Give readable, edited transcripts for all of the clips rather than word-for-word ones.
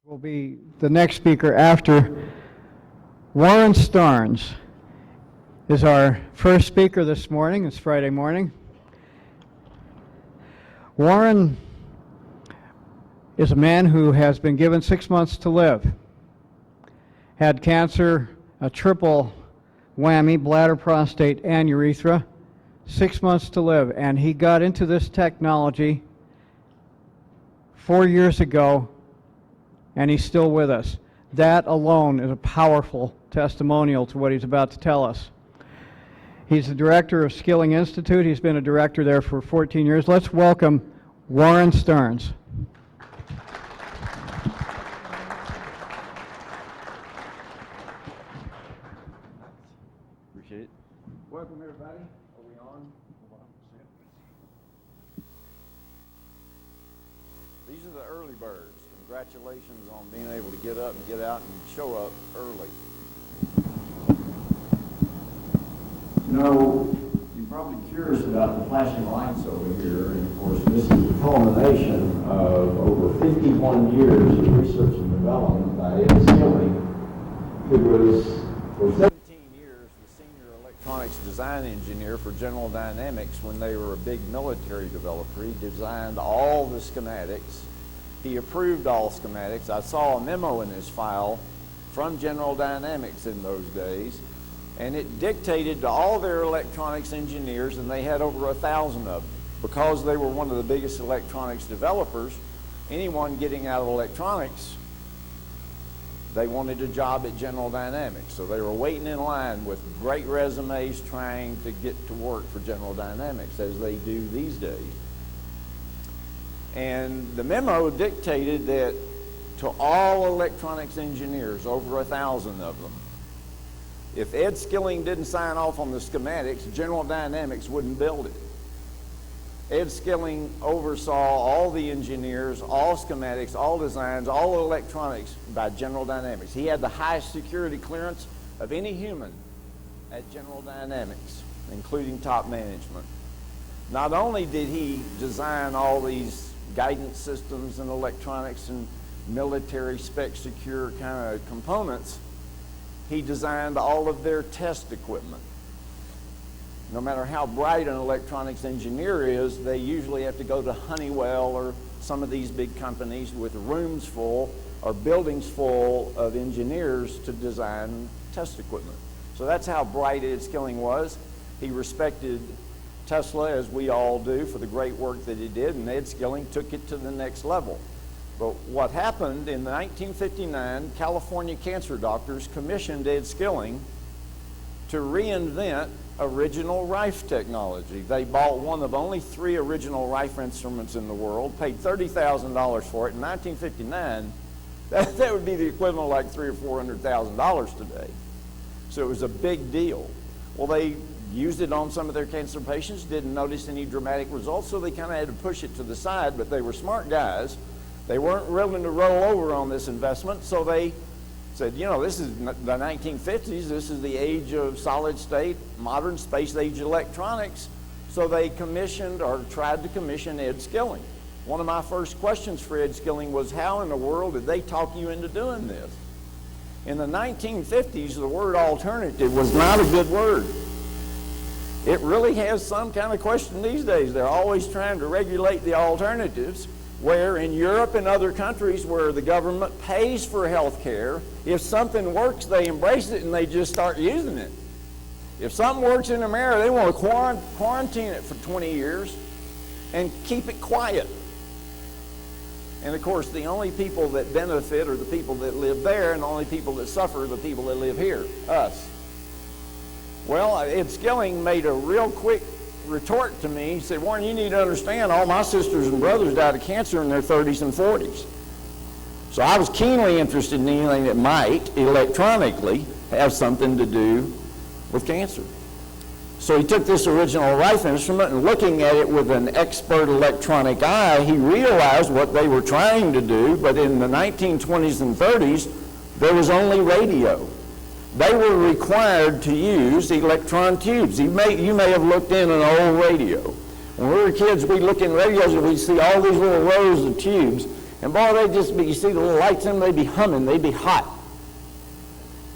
Will be the next speaker after Warren Starnes is our first speaker this morning. It's Friday morning. Warren is a man who has been given 6 months to live. Had cancer, a triple whammy, bladder, prostate, and urethra. 6 months to live, and he got into this technology 4 years ago, and he's still with us. That alone is a powerful testimonial to what he's about to tell us. He's the director of Skilling Institute. He's been a director there for 14 years. Let's welcome Warren Starnes. Appreciate it. Welcome, everybody. Are we on? These are the early birds. Congratulations on being able to get up and get out and show up early. You know, you're probably curious about the flashing lights over here, and of course this is the culmination of over 51 years of research and development by Ed Skilling, who was for 17 years the senior electronics design engineer for General Dynamics when they were a big military developer. He designed all the schematics. He approved all schematics. I saw a memo in his file from General Dynamics in those days, and it dictated to all their electronics engineers, and they had over 1,000 of them. Because they were one of the biggest electronics developers, anyone getting out of electronics, they wanted a job at General Dynamics. So they were waiting in line with great resumes trying to get to work for General Dynamics, as they do these days. And the memo dictated that to all electronics engineers, over 1,000 of them, if Ed Skilling didn't sign off on the schematics, General Dynamics wouldn't build it. Ed Skilling oversaw all the engineers, all schematics, all designs, all electronics by General Dynamics. He had the highest security clearance of any human at General Dynamics, including top management. Not only did he design all these guidance systems and electronics and military spec secure kind of components, he designed all of their test equipment. No matter how bright an electronics engineer is, they usually have to go to Honeywell or some of these big companies with rooms full or buildings full of engineers to design test equipment. So that's how bright Ed Skilling was. He respected Tesla, as we all do, for the great work that he did, and Ed Skilling took it to the next level. But what happened in 1959, California cancer doctors commissioned Ed Skilling to reinvent original Rife technology. They bought one of only 3 original Rife instruments in the world, paid $30,000 for it in 1959. That would be the equivalent of like $300,000 or $400,000 today. So it was a big deal. Well, they used it on some of their cancer patients, didn't notice any dramatic results, so they kind of had to push it to the side, but they were smart guys. They weren't willing to roll over on this investment, so they said, you know, this is the 1950s, this is the age of solid state, modern space age electronics, so they commissioned or tried to commission Ed Skilling. One of my first questions for Ed Skilling was, how in the world did they talk you into doing this? In the 1950s, the word alternative was not a good word. It really has some kind of question these days. They're always trying to regulate the alternatives, where in Europe and other countries where the government pays for health care, if something works, they embrace it and they just start using it. If something works in America, they want to quarantine it for 20 years and keep it quiet. And of course, the only people that benefit are the people that live there, and the only people that suffer are the people that live here, us. Well, Ed Skilling made a real quick retort to me. He said, Warren, you need to understand, all my sisters and brothers died of cancer in their 30s and 40s. So I was keenly interested in anything that might electronically have something to do with cancer. So he took this original Rife instrument, and looking at it with an expert electronic eye, he realized what they were trying to do, but in the 1920s and 30s, there was only radio. They were required to use electron tubes. You may have looked in an old radio. When we were kids, we'd look in radios and we'd see all these little rows of tubes, And boy, they'd just be, you see the little lights in them, they'd be humming, they'd be hot.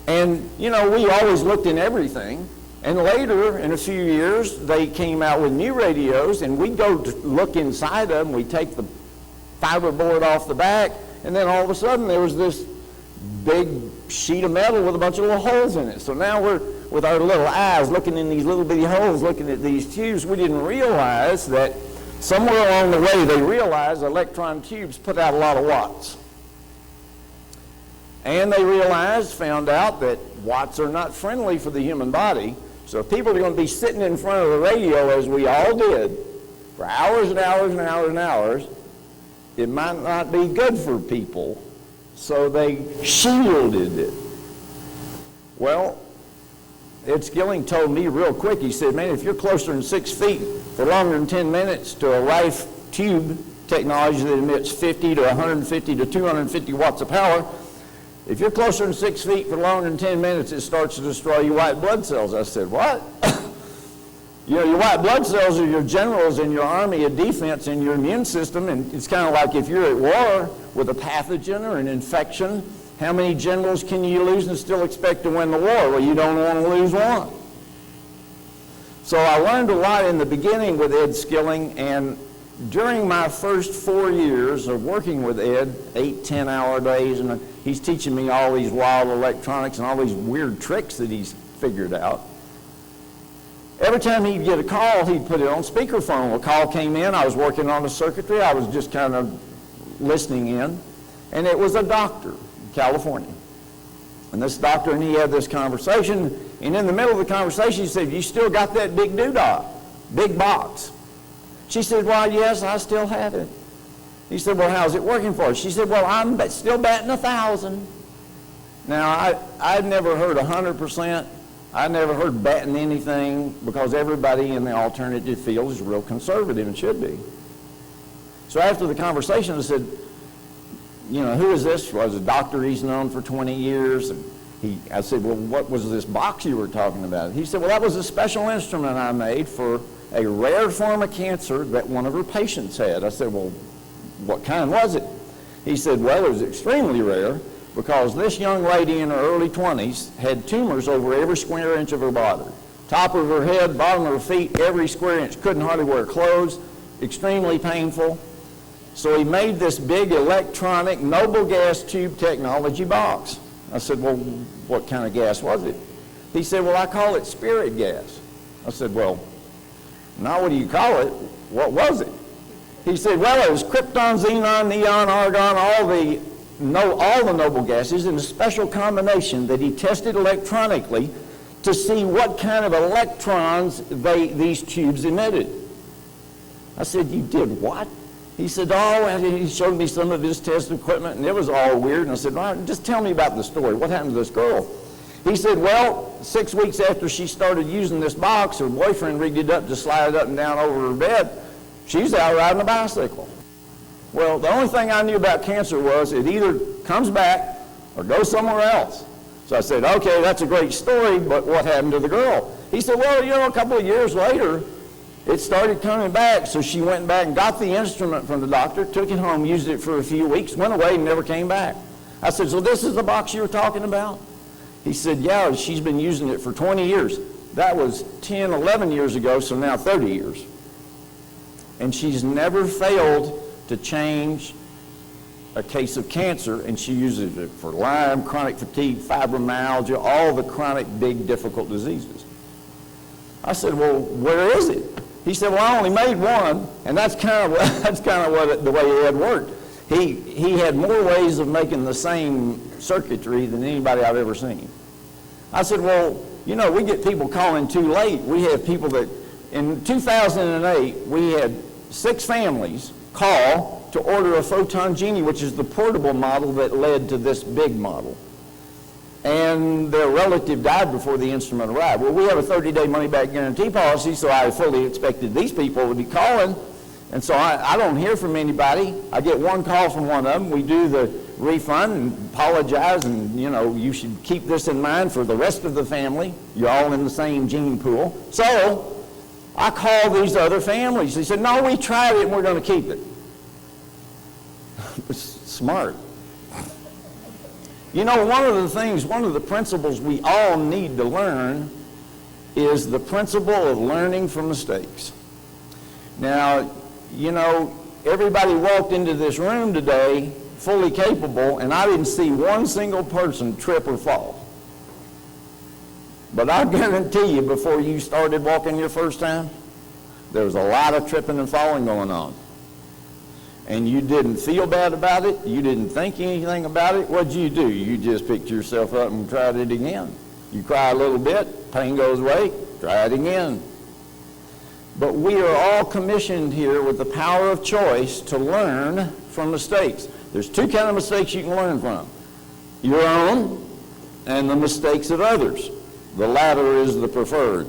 And, you know, we always looked in everything. And later, in a few years, they came out with new radios, and we'd go to look inside them. We'd take the fiber board off the back, and then all of a sudden there was this big sheet of metal with a bunch of little holes in it. So now we're, with our little eyes, looking in these little bitty holes, looking at these tubes. We didn't realize that somewhere along the way they realized electron tubes put out a lot of watts. And they found out that watts are not friendly for the human body. So if people are going to be sitting in front of the radio, as we all did, for hours and hours and hours and hours, it might not be good for people. So they shielded it. Well, Ed Skilling told me real quick, he said, man, if you're closer than 6 feet for longer than 10 minutes to a Rife tube technology that emits 50 to 150 to 250 watts of power, if you're closer than 6 feet for longer than 10 minutes, it starts to destroy your white blood cells. I said, what? You know, your white blood cells are your generals in your army of defense in your immune system, and it's kind of like if you're at war with a pathogen or an infection, how many generals can you lose and still expect to win the war? Well, you don't want to lose one. So I learned a lot in the beginning with Ed Skilling, and during my first 4 years of working with Ed, 8, 10-hour days, and he's teaching me all these wild electronics and all these weird tricks that he's figured out. Every time he'd get a call, he'd put it on speakerphone. A call came in, I was working on the circuitry, I was just kind of listening in, and it was a doctor in California. And this doctor and he had this conversation, and in the middle of the conversation he said, you still got that big doodah, big box? She said, well, yes, I still have it. He said, well, how's it working for you? She said, well, I'm still batting 1,000. Now, I'd never heard 100%. I never heard batting anything, because everybody in the alternative field is real conservative and should be. So after the conversation, I said, you know, who is this? Well, I was a doctor he's known for 20 years. And I said, well, what was this box you were talking about? He said, well, that was a special instrument I made for a rare form of cancer that one of her patients had. I said, well, what kind was it? He said, well, it was extremely rare, because this young lady in her early 20s had tumors over every square inch of her body. Top of her head, bottom of her feet, every square inch. Couldn't hardly wear clothes, extremely painful. So he made this big electronic noble gas tube technology box. I said, well, what kind of gas was it? He said, well, I call it spirit gas. I said, well, now what do you call it? What was it? He said, well, it was krypton, xenon, neon, argon, all the noble gases in a special combination that he tested electronically to see what kind of electrons these tubes emitted. I said, you did what? He said, oh, and he showed me some of his test equipment, and it was all weird. And I said, well, just tell me about the story. What happened to this girl? He said, well, 6 weeks after she started using this box, her boyfriend rigged it up to slide it up and down over her bed. She's out riding a bicycle. Well, the only thing I knew about cancer was it either comes back or goes somewhere else. So I said, okay, that's a great story, but what happened to the girl? He said, well, you know, a couple of years later, it started coming back, so she went back and got the instrument from the doctor, took it home, used it for a few weeks, went away and never came back. I said, so this is the box you were talking about? He said, yeah, she's been using it for 20 years. That was 10, 11 years ago, so now 30 years. And she's never failed to change a case of cancer, and she uses it for Lyme, chronic fatigue, fibromyalgia, all the chronic, big, difficult diseases. I said, well, where is it? He said, well, I only made one, and that's kind of the way Ed worked. He had more ways of making the same circuitry than anybody I've ever seen. I said, well, you know, we get people calling too late. We have people that, in 2008, we had 6 families call to order a Photon Genie, which is the portable model that led to this big model. And their relative died before the instrument arrived. Well, we have a 30-day money-back guarantee policy, so I fully expected these people to be calling. And so I don't hear from anybody. I get one call from one of them. We do the refund and apologize, and, you know, you should keep this in mind for the rest of the family. You're all in the same gene pool. So I called these other families. They said, no, we tried it and we're going to keep it. Smart. You know, one of the principles we all need to learn is the principle of learning from mistakes. Now, you know, everybody walked into this room today fully capable, and I didn't see one single person trip or fall. But I guarantee you, before you started walking your first time, there was a lot of tripping and falling going on. And you didn't feel bad about it. You didn't think anything about it. What'd you do? You just picked yourself up and tried it again. You cry a little bit, pain goes away, try it again. But we are all commissioned here with the power of choice to learn from mistakes. There's two kinds of mistakes you can learn from: your own and the mistakes of others. The latter is the preferred.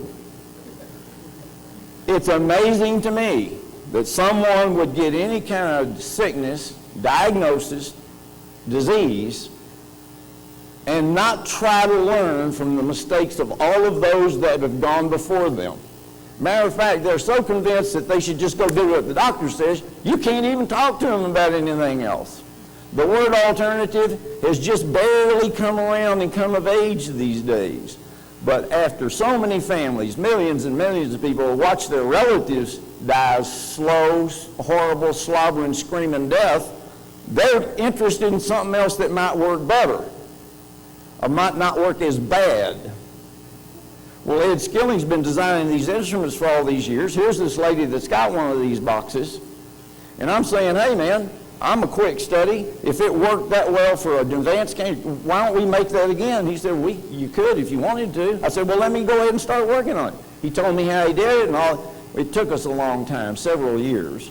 It's amazing to me that someone would get any kind of sickness, diagnosis, disease, and not try to learn from the mistakes of all of those that have gone before them. Matter of fact, they're so convinced that they should just go do what the doctor says, you can't even talk to them about anything else. The word alternative has just barely come around and come of age these days. But after so many families, millions and millions of people watch their relatives die a slow, horrible, slobbering, screaming death, they're interested in something else that might work better or might not work as bad. Well, Ed Skilling's been designing these instruments for all these years. Here's this lady that's got one of these boxes. And I'm saying, hey, man, I'm a quick study. If it worked that well for an advanced cancer, why don't we make that again? He said, you could if you wanted to. I said, well, let me go ahead and start working on it. He told me how he did it and all. It took us a long time, several years.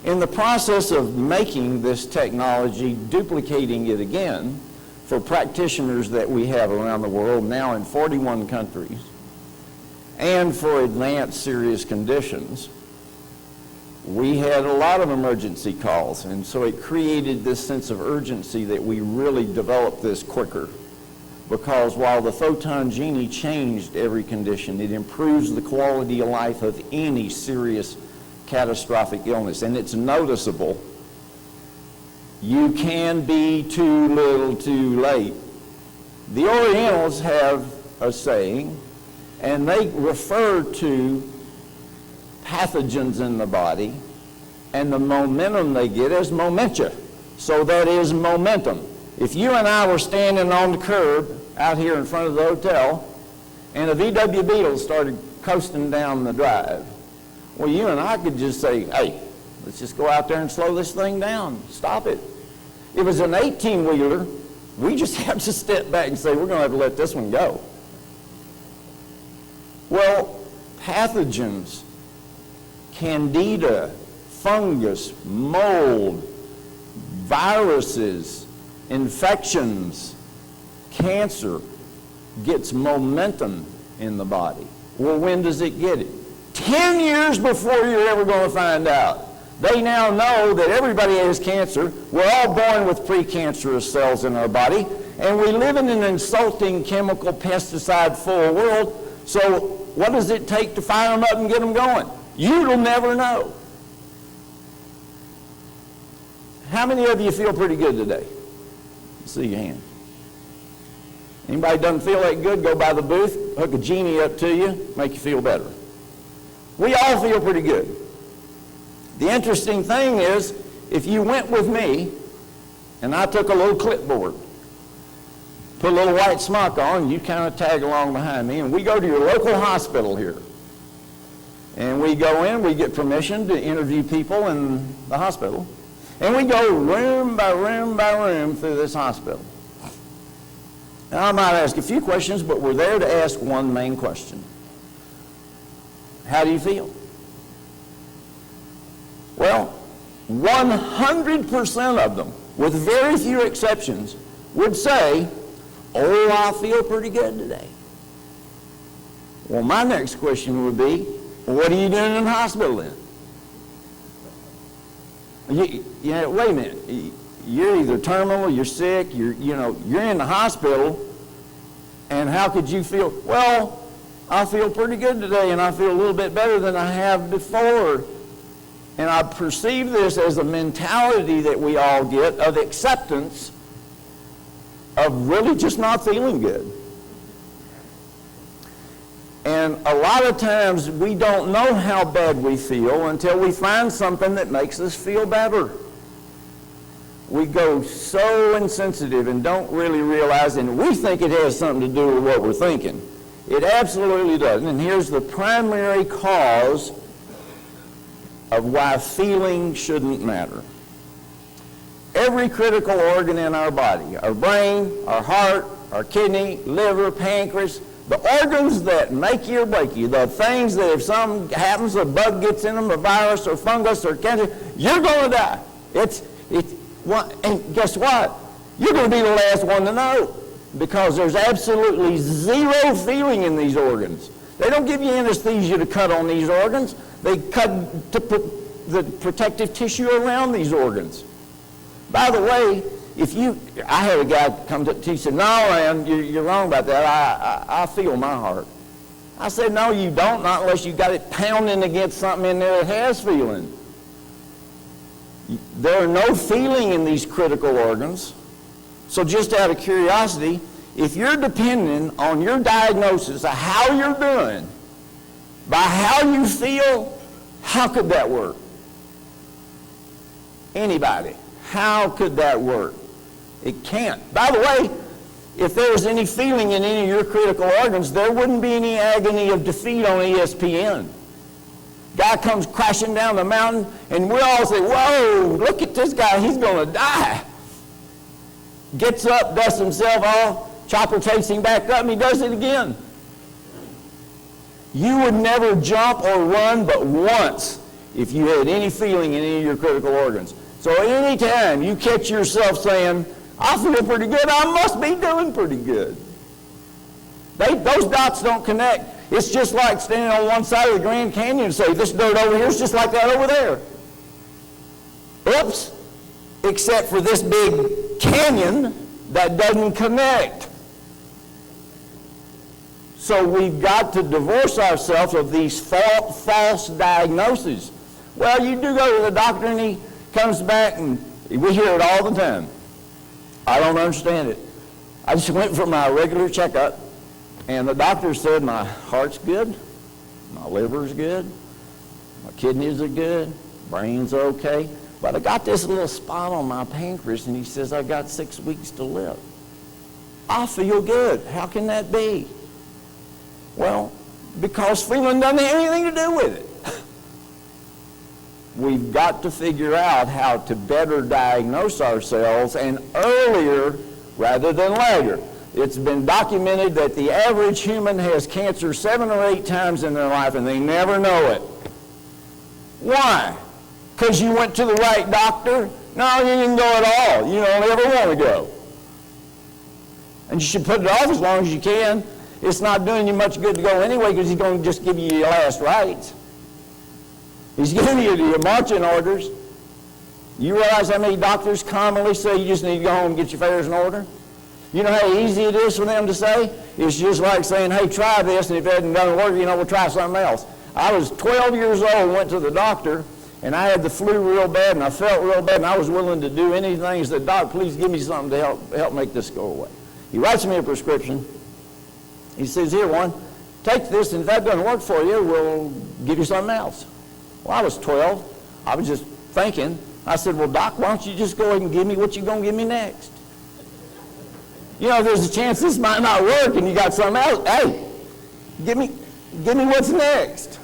In the process of making this technology, duplicating it again for practitioners that we have around the world, now in 41 countries, and for advanced serious conditions, we had a lot of emergency calls, and so it created this sense of urgency that we really developed this quicker. Because while the Photon Genie changed every condition, it improves the quality of life of any serious catastrophic illness, and it's noticeable. You can be too little too late. The Orientals have a saying, and they refer to pathogens in the body and the momentum they get as momentia. So that is momentum. If you and I were standing on the curb out here in front of the hotel and a VW Beetle started coasting down the drive, well, you and I could just say, hey, let's just go out there and slow this thing down, stop it. If it was an 18-wheeler, we just have to step back and say, we're going to have to let this one go. Well, pathogens, candida, fungus, mold, viruses, infections, cancer gets momentum in the body. Well, when does it get it? 10 years before you're ever going to find out. They now know that everybody has cancer. We're all born with precancerous cells in our body, and we live in an insulting chemical pesticide-full world. So what does it take to fire them up and get them going? You'll never know. How many of you feel pretty good today? See your hand. Anybody doesn't feel that good, go by the booth, hook a genie up to you, make you feel better. We all feel pretty good. The interesting thing is, if you went with me and I took a little clipboard, put a little white smock on, you kind of tag along behind me, and we go to your local hospital here. And we go in, we get permission to interview people in the hospital, and we go room by room by room through this hospital. Now, I might ask a few questions, but we're there to ask one main question. How do you feel? Well, 100% of them, with very few exceptions, would say, oh, I feel pretty good today. Well, my next question would be, well, what are you doing in the hospital then? Wait a minute. You're either terminal, you're sick, you're in the hospital, and how could you feel? Well, I feel pretty good today, and I feel a little bit better than I have before. And I perceive this as a mentality that we all get of acceptance of really just not feeling good. And a lot of times we don't know how bad we feel until we find something that makes us feel better. We go so insensitive and don't really realize, and we think it has something to do with what we're thinking. It absolutely doesn't. And here's the primary cause of why feeling shouldn't matter. Every critical organ in our body, our brain, our heart, our kidney, liver, pancreas, the organs that make you or break you, the things that if something happens, a bug gets in them, a virus or fungus or cancer, you're going to die. And guess what? You're going to be the last one to know, because there's absolutely zero feeling in these organs. They don't give you anesthesia to cut on these organs. They cut to put the protective tissue around these organs. By the way, I had a guy come to, he said, "No, man, you're wrong about that. I feel my heart." I said, "No, you don't, not unless you got it pounding against something in there that has feeling." There are no feeling in these critical organs. So just out of curiosity, if you're depending on your diagnosis of how you're doing by how you feel, how could that work? Anybody? How could that work? It can't. By the way, if there was any feeling in any of your critical organs, there wouldn't be any agony of defeat on ESPN. Guy comes crashing down the mountain, and we all say, "Whoa, look at this guy, he's going to die." Gets up, dusts himself off, chopper takes him back up, and he does it again. You would never jump or run but once if you had any feeling in any of your critical organs. So anytime you catch yourself saying, "I feel pretty good, I must be doing pretty good," those dots don't connect. It's just like standing on one side of the Grand Canyon and say, "This dirt over here is just like that over there." Oops, except for this big canyon that doesn't connect. So we've got to divorce ourselves of these false diagnoses. Well, you do go to the doctor and he comes back, and we hear it all the time. I don't understand it. I just went for my regular checkup, and the doctor said my heart's good, my liver's good, my kidneys are good, brain's okay, but I got this little spot on my pancreas, and he says I got 6 weeks to live. I feel good. How can that be? Well, because feeling doesn't have anything to do with it. We've got to figure out how to better diagnose ourselves, and earlier rather than later. It's been documented that the average human has cancer 7 or 8 times in their life, and they never know it. Why? Because you went to the right doctor? No, you didn't go at all. You don't ever want to go. And you should put it off as long as you can. It's not doing you much good to go anyway, because he's going to just give you your last rites. He's giving you your marching orders. You realize how many doctors commonly say you just need to go home and get your affairs in order? You know how easy it is for them to say? It's just like saying, "Hey, try this, and if it doesn't work, we'll try something else." I was 12 years old, went to the doctor, and I had the flu real bad, and I felt real bad, and I was willing to do anything. He said, "Doc, please give me something to help make this go away." He writes me a prescription. He says, "Here, one, take this, and if that doesn't work for you, we'll give you something else." Well, I was 12. I was just thinking. I said, "Well, Doc, why don't you just go ahead and give me what you're going to give me next? There's a chance this might not work, and you got something else. Hey, give me what's next."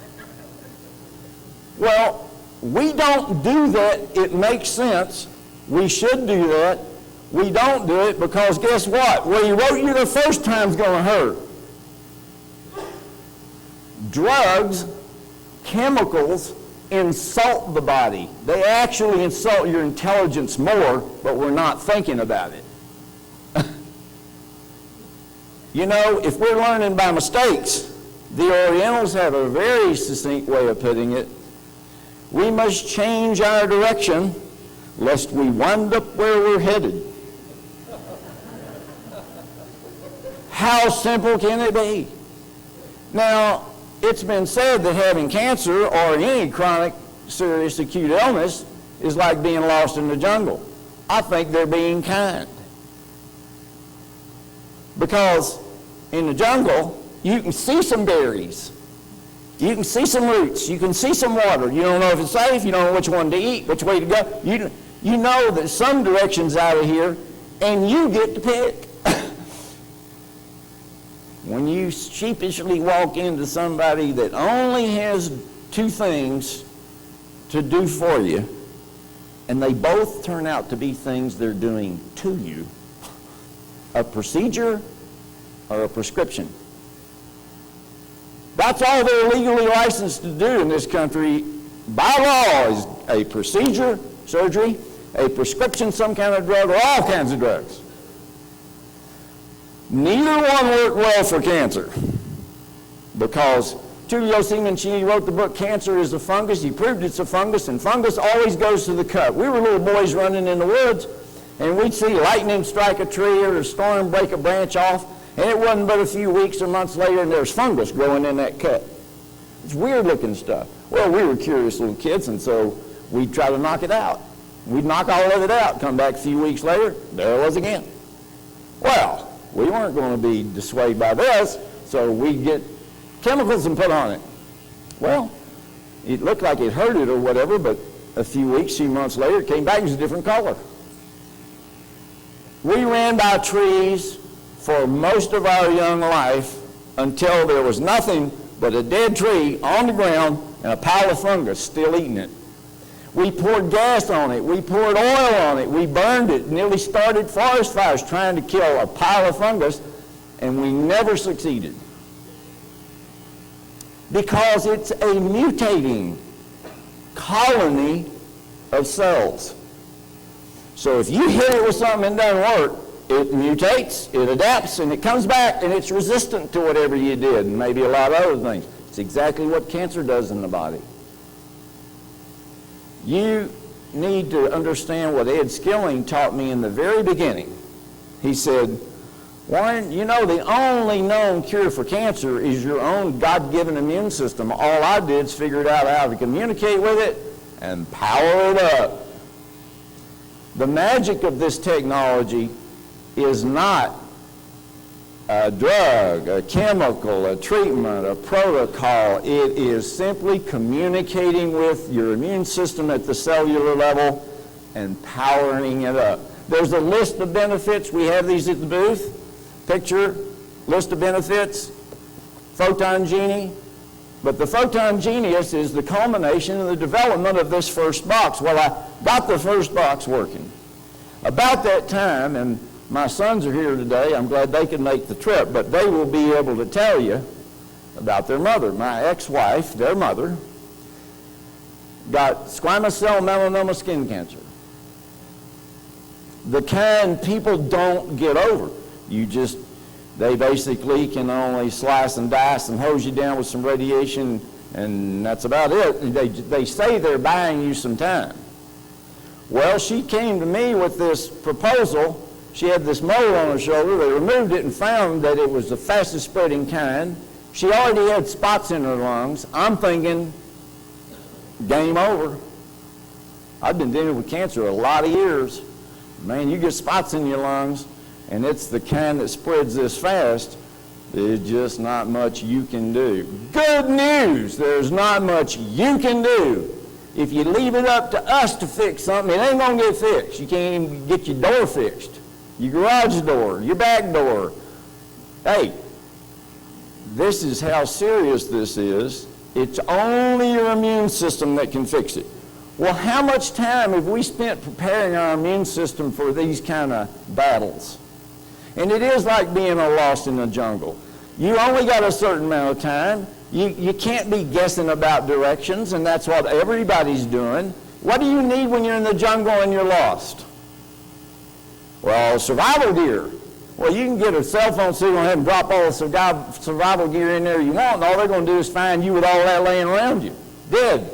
Well, we don't do that. It makes sense. We should do that. We don't do it because guess what? What he wrote you the first time's going to hurt. Drugs, chemicals, insult the body. They actually insult your intelligence more, but we're not thinking about it. If we're learning by mistakes, the Orientals have a very succinct way of putting it. We must change our direction lest we wind up where we're headed. How simple can it be? Now, it's been said that having cancer or any chronic serious acute illness is like being lost in the jungle. I think they're being kind. Because in the jungle, you can see some berries. You can see some roots. You can see some water. You don't know if it's safe. You don't know which one to eat, which way to go. You know that some direction's out of here, and you get to pick. When you sheepishly walk into somebody that only has two things to do for you, and they both turn out to be things they're doing to you, a procedure or a prescription. That's all they're legally licensed to do in this country by law, is a procedure, surgery, a prescription, some kind of drug, or all kinds of drugs. Neither one worked well for cancer, because Tullio Simoncini wrote the book Cancer is a Fungus. He proved it's a fungus, and fungus always goes to the cut. We were little boys running in the woods, and we'd see lightning strike a tree or a storm break a branch off, and it wasn't but a few weeks or months later, and there's fungus growing in that cut. It's weird-looking stuff. Well, we were curious little kids, and so we'd try to knock it out. We'd knock all of it out, come back a few weeks later, there it was again. Well, we weren't going to be dissuaded by this, so we'd get chemicals and put on it. Well, it looked like it hurt it or whatever, but a few weeks, few months later, it came back, it was a different color. We ran by trees for most of our young life until there was nothing but a dead tree on the ground and a pile of fungus still eating it. We poured gas on it. We poured oil on it. We burned it. Nearly started forest fires trying to kill a pile of fungus, and we never succeeded. Because it's a mutating colony of cells. So if you hit it with something and it doesn't work, it mutates, it adapts, and it comes back, and it's resistant to whatever you did, and maybe a lot of other things. It's exactly what cancer does in the body. You need to understand what Ed Skilling taught me in the very beginning. He said, Warren, you know the only known cure for cancer is your own God-given immune system. All I did is figure out how to communicate with it and power it up. The magic of this technology is not a drug, a chemical, a treatment, a protocol. It is simply communicating with your immune system at the cellular level and powering it up. There's a list of benefits. We have these at the booth. Picture, list of benefits, Photon Genie. But the Photon Genius is the culmination of the development of this first box. Well, I got the first box working. About that time, and my sons are here today. I'm glad they could make the trip, but they will be able to tell you about their mother. My ex-wife, their mother, got squamous cell melanoma skin cancer. The kind people don't get over. They basically can only slice and dice and hose you down with some radiation, and that's about it. They say they're buying you some time. Well, she came to me with this proposal. She had this mole on her shoulder. They removed it and found that it was the fastest spreading kind. She already had spots in her lungs. I'm thinking, game over. I've been dealing with cancer a lot of years. Man, you get spots in your lungs, and it's the kind that spreads this fast, there's just not much you can do. Good news, there's not much you can do. If you leave it up to us to fix something, it ain't going to get fixed. You can't even get your door fixed, your garage door, your back door. Hey, this is how serious this is. It's only your immune system that can fix it. Well, how much time have we spent preparing our immune system for these kind of battles? And it is like being lost in the jungle. You only got a certain amount of time. You can't be guessing about directions, and that's what everybody's doing. What do you need when you're in the jungle and you're lost? Well, survival gear. Well, you can get a cell phone signal and have them drop all the survival gear in there you want, and all they're going to do is find you with all that laying around you, dead.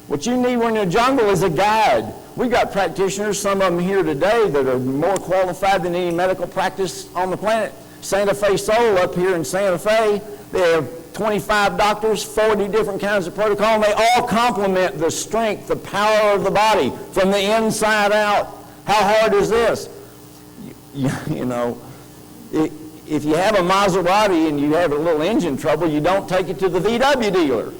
What you need when you're in the jungle is a guide. We've got practitioners, some of them here today, that are more qualified than any medical practice on the planet. Santa Fe Soul up here in Santa Fe, they have 25 doctors, 40 different kinds of protocol, and they all complement the strength, the power of the body from the inside out. How hard is this? You know, if you have a Maserati and you have a little engine trouble, you don't take it to the VW dealer.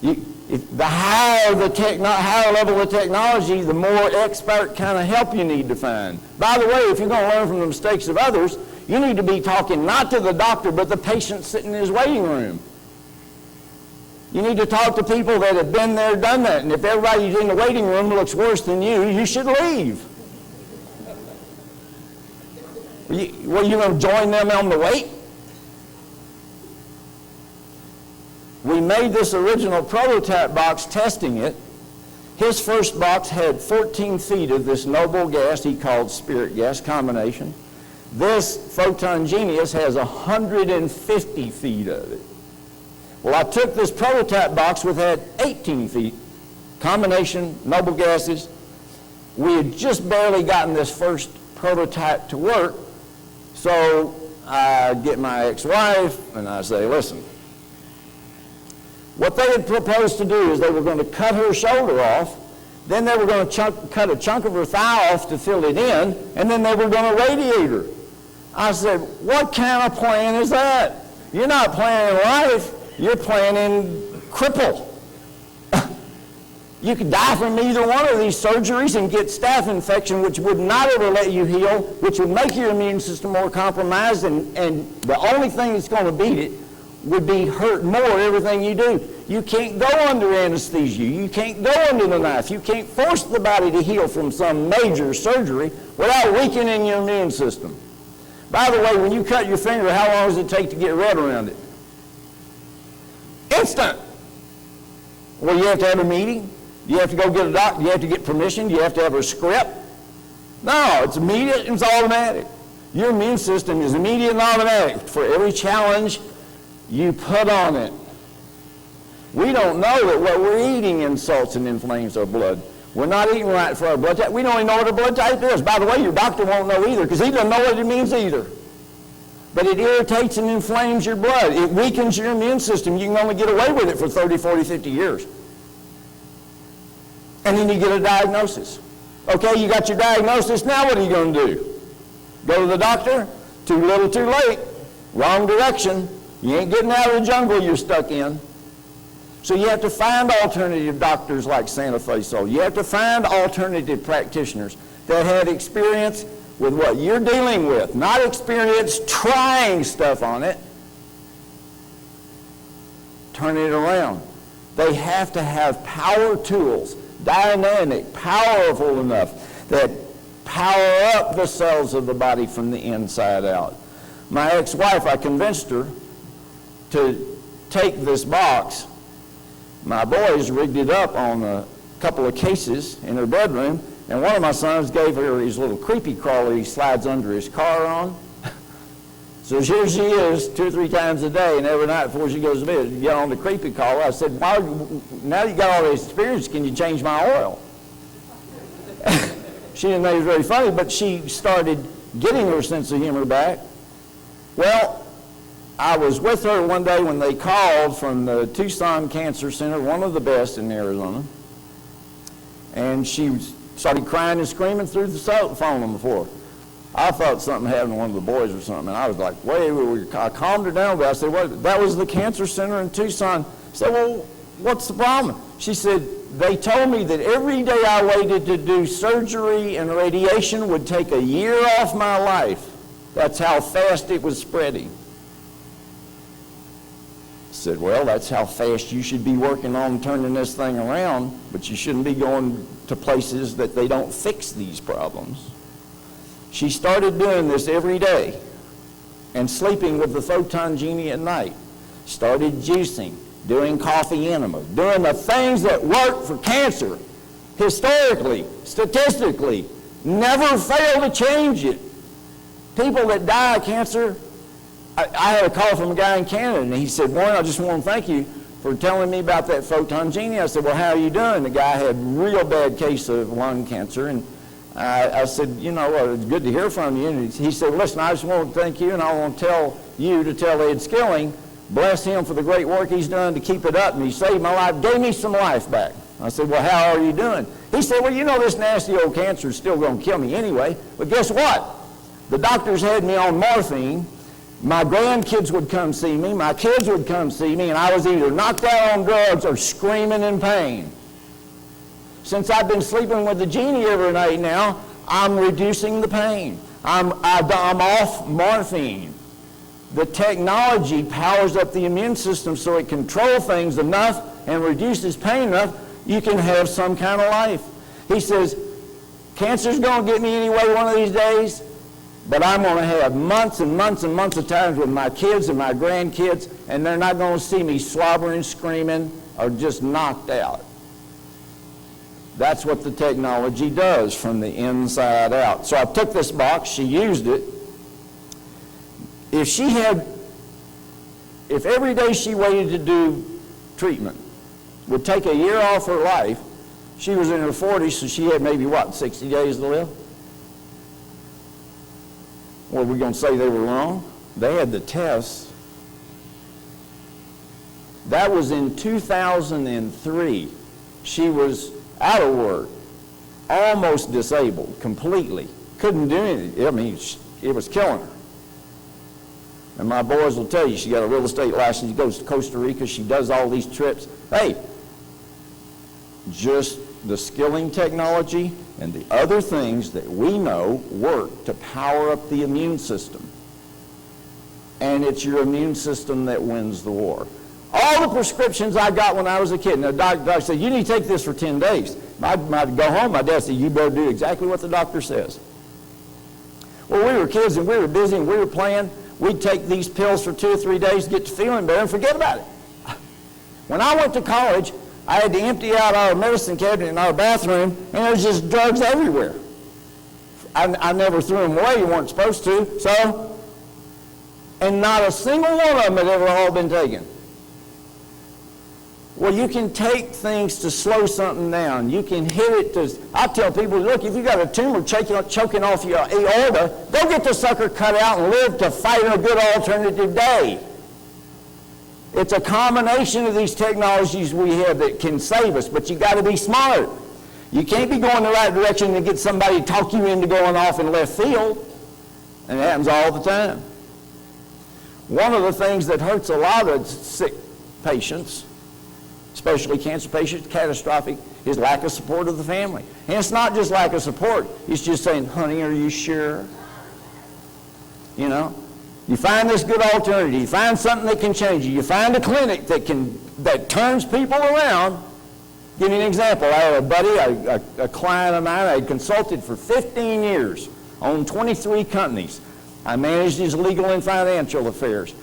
The higher level of technology, the more expert kind of help you need to find. By the way, if you're going to learn from the mistakes of others, you need to be talking not to the doctor, but the patient sitting in his waiting room. You need to talk to people that have been there, done that. And if everybody in the waiting room looks worse than you, you should leave. Well, you going to join them on the wait? We made this original prototype box testing it. His first box had 14 feet of this noble gas he called spirit gas combination. This Photon Genius has 150 feet of it. Well, I took this prototype box which had 18 feet, combination, noble gases. We had just barely gotten this first prototype to work, so I get my ex-wife and I say, listen, what they had proposed to do is they were going to cut her shoulder off, then they were going to cut a chunk of her thigh off to fill it in, and then they were going to radiate her. I said, what kind of plan is that? You're not planning life, you're planning cripple. You could die from either one of these surgeries and get staph infection, which would not ever let you heal, which would make your immune system more compromised, and the only thing that's going to beat it would be hurt more everything you do. You can't go under anesthesia. You can't go under the knife. You can't force the body to heal from some major surgery without weakening your immune system. By the way, when you cut your finger, how long does it take to get red around it? Instant. Well, you have to have a meeting. You have to go get a doctor. You have to get permission. You have to have a script. No, it's immediate and it's automatic. Your immune system is immediate and automatic for every challenge you put on it. We don't know that what we're eating insults and inflames our blood. We're not eating right for our blood type. We don't even know what a blood type is. By the way, your doctor won't know either because he doesn't know what it means either. But it irritates and inflames your blood. It weakens your immune system. You can only get away with it for 30, 40, 50 years. And then you get a diagnosis. Okay, you got your diagnosis. Now what are you going to do? Go to the doctor? Too little, too late. Wrong direction. You ain't getting out of the jungle you're stuck in. So you have to find alternative doctors like Santa Fe Soul. You have to find alternative practitioners that had experience with what you're dealing with, not experience trying stuff on it. Turn it around. They have to have power tools, dynamic, powerful enough that power up the cells of the body from the inside out. My ex-wife, I convinced her to take this box. My boys rigged it up on a couple of cases in her bedroom, and one of my sons gave her his little creepy crawler he slides under his car on. So here she is 2 or 3 times a day, and every night before she goes to bed, you get on the creepy crawler. I said, now you got all this experience, can you change my oil? She didn't think it was very funny, but she started getting her sense of humor back. Well, I was with her one day when they called from the Tucson Cancer Center, one of the best in Arizona, and she started crying and screaming through the phone on the floor. I thought something happened to one of the boys or something, and I was like, wait, I calmed her down, but I said, what? That was the cancer center in Tucson. I said, well, what's the problem? She said, they told me that every day I waited to do surgery and radiation would take a year off my life. That's how fast it was spreading. I said, well, that's how fast you should be working on turning this thing around, but you shouldn't be going to places that they don't fix these problems. She started doing this every day and sleeping with the Photon Genie at night. Started juicing, doing coffee enemas, doing the things that work for cancer. Historically, statistically, never fail to change it. People that die of cancer, I had a call from a guy in Canada, and he said, Warren, I just want to thank you for telling me about that Photon Genie. I said, well, how are you doing? The guy had a real bad case of lung cancer, and I said, you know, well, it's good to hear from you. And he said, listen, I just want to thank you, and I want to tell you to tell Ed Skilling Bless him for the great work he's done to keep it up, and he saved my life, gave me some life back. I said, well, how are you doing? He said, well, you know, this nasty old cancer is still going to kill me anyway, but guess what? The doctors had me on morphine. My grandkids would come see me, my kids would come see me, and I was either knocked out on drugs or screaming in pain. Since I've been sleeping with the genie every night now, I'm reducing the pain. I'm off morphine. The technology powers up the immune system so it controls things enough and reduces pain enough, you can have some kind of life. He says, cancer's going to get me anyway one of these days, but I'm going to have months and months and months of times with my kids and my grandkids, and they're not going to see me slobbering, screaming, or just knocked out. That's what the technology does from the inside out. So I took this box, she used it. If every day she waited to do treatment would take a year off her life, she was in her 40s, so she had maybe, 60 days to live? Or are we going to say they were wrong? They had the tests. That was in 2003. She was out of work, almost disabled, completely. Couldn't do anything. I mean, it was killing her. And my boys will tell you, she got a real estate license, she goes to Costa Rica, she does all these trips. Hey, just the skilling technology and the other things that we know work to power up the immune system. And it's your immune system that wins the war. All the prescriptions I got when I was a kid, and the doctor said, you need to take this for 10 days. I'd go home, my dad said, you better do exactly what the doctor says. Well, we were kids and we were busy and we were playing. We'd take these pills for 2 or 3 days to get to feeling better and forget about it. When I went to college, I had to empty out our medicine cabinet in our bathroom, and there was just drugs everywhere. I never threw them away, you weren't supposed to, so, and not a single one of them had ever all been taken. Well, you can take things to slow something down. You can hit it to, I tell people, look, if you got a tumor choking off your aorta, go get the sucker cut out and live to fight a good alternative day. It's a combination of these technologies we have that can save us, but you got to be smart. You can't be going the right direction and get somebody to talk you into going off in left field. And it happens all the time. One of the things that hurts a lot of sick patients, especially cancer patients, catastrophic, is lack of support of the family. And it's not just lack of support. It's just saying, honey, are you sure? You know? You find this good alternative. You find something that can change you. You find a clinic that turns people around. Give you an example. I had a buddy, a client of mine I had consulted for 15 years, owned 23 companies. I managed his legal and financial affairs.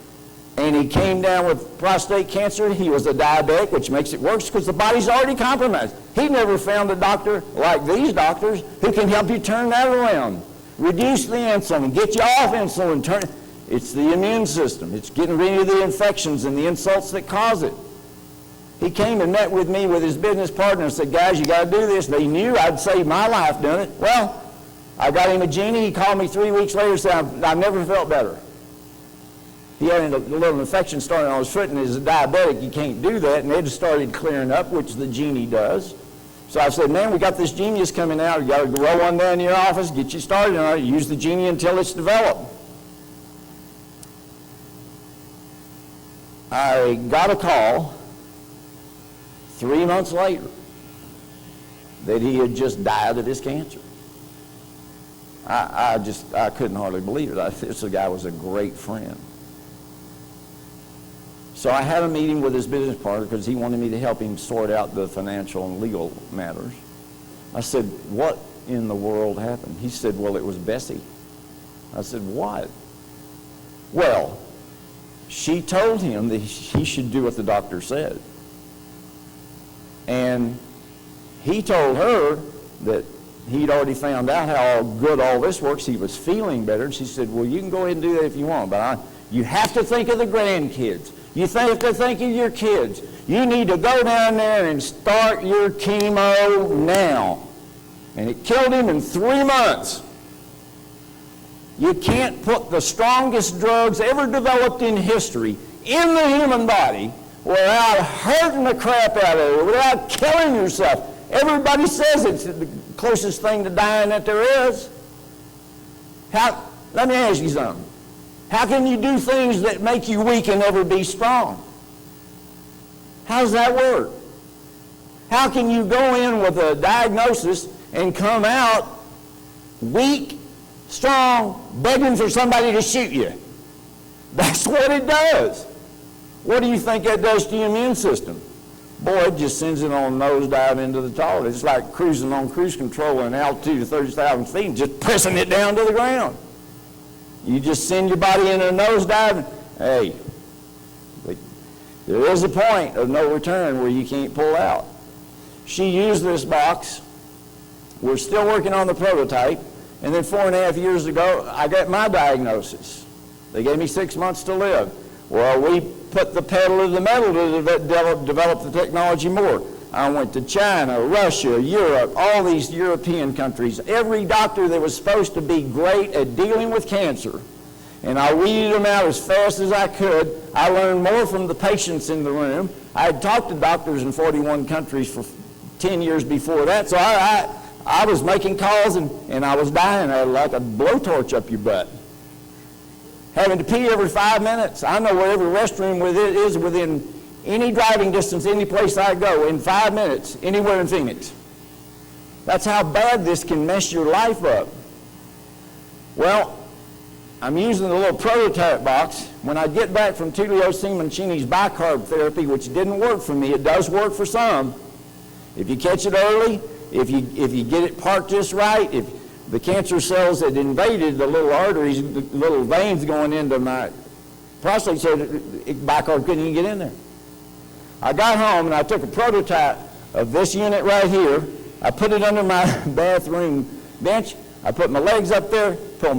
And he came down with prostate cancer. He was a diabetic, which makes it worse because the body's already compromised. He never found a doctor like these doctors who can help you turn that around. Reduce the insulin, get you off insulin. It's the immune system. It's getting rid of the infections and the insults that cause it. He came and met with me with his business partner and said, guys, you got to do this. They knew I'd saved my life doing it. Well, I got him a genie. He called me 3 weeks later and said, I've never felt better. He had a little infection starting on his foot, and as a diabetic, you can't do that, and it started clearing up, which the genie does. So I said, man, we got this genius coming out. You got to roll one down in your office, get you started on it, use the genie until it's developed. I got a call 3 months later that he had just died of his cancer. I couldn't hardly believe it. This guy was a great friend. So I had a meeting with his business partner because he wanted me to help him sort out the financial and legal matters. I said, what in the world happened? He said, well, it was Bessie. I said, what? Well, she told him that he should do what the doctor said. And he told her that he'd already found out how good all this works. He was feeling better. And she said, well, you can go ahead and do that if you want, but you have to think of the grandkids. You have to think of your kids. You need to go down there and start your chemo now. And it killed him in 3 months. You can't put the strongest drugs ever developed in history in the human body without hurting the crap out of it, without killing yourself. Everybody says it's the closest thing to dying that there is. Let me ask you something. How can you do things that make you weak and never be strong? How does that work? How can you go in with a diagnosis and come out weak, strong, begging for somebody to shoot you? That's what it does. What do you think that does to your immune system? Boy, it just sends it on nosedive into the toilet. It's like cruising on cruise control at an altitude of 30,000 feet and just pressing it down to the ground. You just send your body in a nosedive, and, hey, there is a point of no return where you can't pull out. She used this box. We're still working on the prototype. And then 4.5 years ago, I got my diagnosis. They gave me 6 months to live. Well, we put the pedal to the metal to develop the technology more. I went to China, Russia, Europe, all these European countries. Every doctor that was supposed to be great at dealing with cancer. And I weeded them out as fast as I could. I learned more from the patients in the room. I had talked to doctors in 41 countries for 10 years before that, so I was making calls and I was dying. I had like a blowtorch up your butt. Having to pee every 5 minutes. I know where every restroom is within any driving distance, any place I go, in 5 minutes, anywhere in Phoenix. That's how bad this can mess your life up. Well, I'm using the little prototype box. When I get back from Tullio Simoncini's bicarb therapy, which didn't work for me, it does work for some. If you catch it early, if you get it parked just right, if the cancer cells that invaded the little arteries, the little veins going into my prostate, so bicarb couldn't even get in there. I got home and I took a prototype of this unit right here. I put it under my bathroom bench. I put my legs up there, put